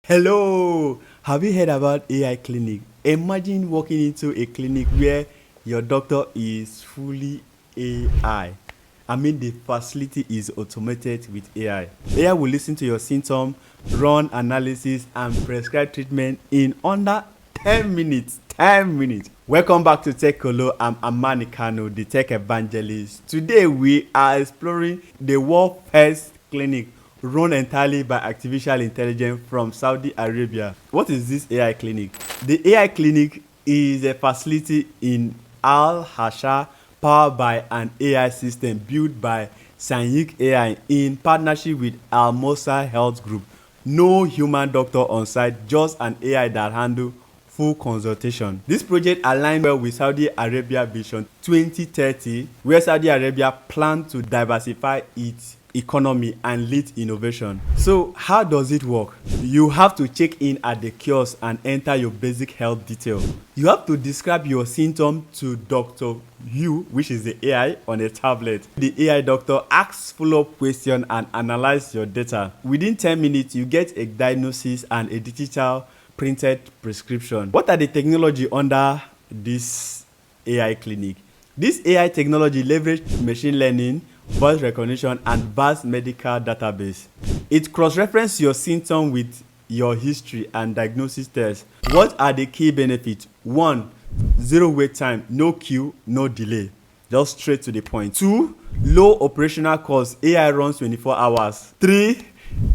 Hello! Have you heard about AI clinic? Imagine walking into a clinic where your doctor is fully AI. I mean, the facility is automated with AI. AI will listen to your symptoms, run analysis, and prescribe treatment in under 10 minutes. 10 minutes. Welcome back to Tech Kolo. I'm Amani Kano, the tech evangelist. Today, we are exploring the world's first clinic run entirely by artificial intelligence from Saudi Arabia. What is this AI clinic? The AI clinic is a facility in Al Hasha powered by an AI system built by Sanyik AI in partnership with Al Mosa Health Group. No human doctor on site, just an AI that handles full consultation. This project aligns well with Saudi Arabia Vision 2030, where Saudi Arabia plans to diversify its economy and lead innovation. So how does it work? You have to check in at the kiosk and enter your basic health detail. You have to describe your symptom to Dr. You, which is the AI, on a tablet. The AI doctor asks follow-up questions and analyze your data. Within 10 minutes, you get a diagnosis and a digital printed prescription. What are the technology under this AI clinic? This AI technology leverages machine learning, voice recognition, and vast medical database. It cross-references your symptom with your history and diagnosis tests. What are the key benefits? 1. Zero wait time, no queue, no delay. Just straight to the point. 2. Low operational cost, AI runs 24 hours. 3.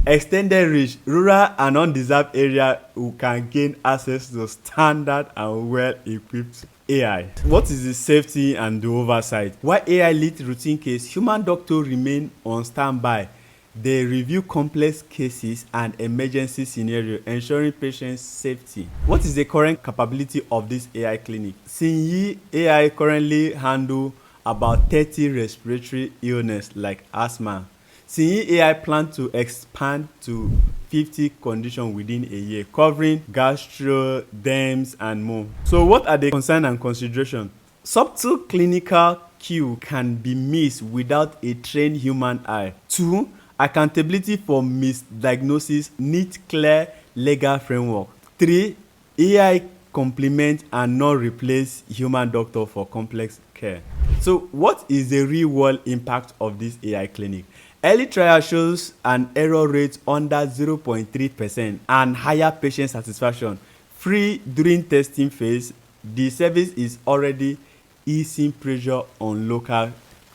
Extended reach, rural and undeserved area who can gain access to standard and well-equipped AI. What is the safety and the oversight? While AI leads routine case, human doctors remain on standby. They review complex cases and emergency scenarios, ensuring patient safety. What is the current capability of this AI clinic? Sinyi AI currently handles about 30 respiratory illness like asthma. Sinyi AI plans to expand to 50 conditions within a year, covering gastro, derms, and more. So what are the concerns and considerations? Subtle clinical cue can be missed without a trained human eye. 2. Accountability for misdiagnosis needs clear legal framework. 3. AI complement and not replace human doctor for complex care. So what is the real world impact of this AI clinic? Early trial shows an error rate under 0.3% and higher patient satisfaction. Free during testing phase, the service is already easing pressure on local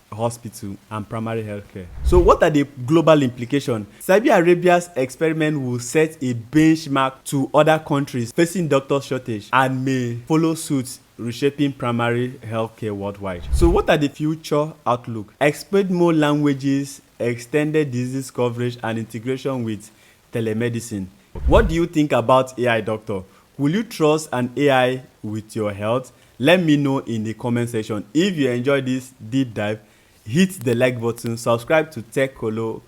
hospital and primary healthcare. So what are the global implications? Saudi Arabia's experiment will set a benchmark to other countries facing doctor shortage and may follow suit, reshaping primary healthcare worldwide. So what are the future outlook? Expect more languages, extended disease coverage, and integration with telemedicine. What do you think about AI doctor? Will you trust an AI with your health? Let me know in the comment section. If you enjoyed this deep dive, hit the like button, subscribe to Tech Kolo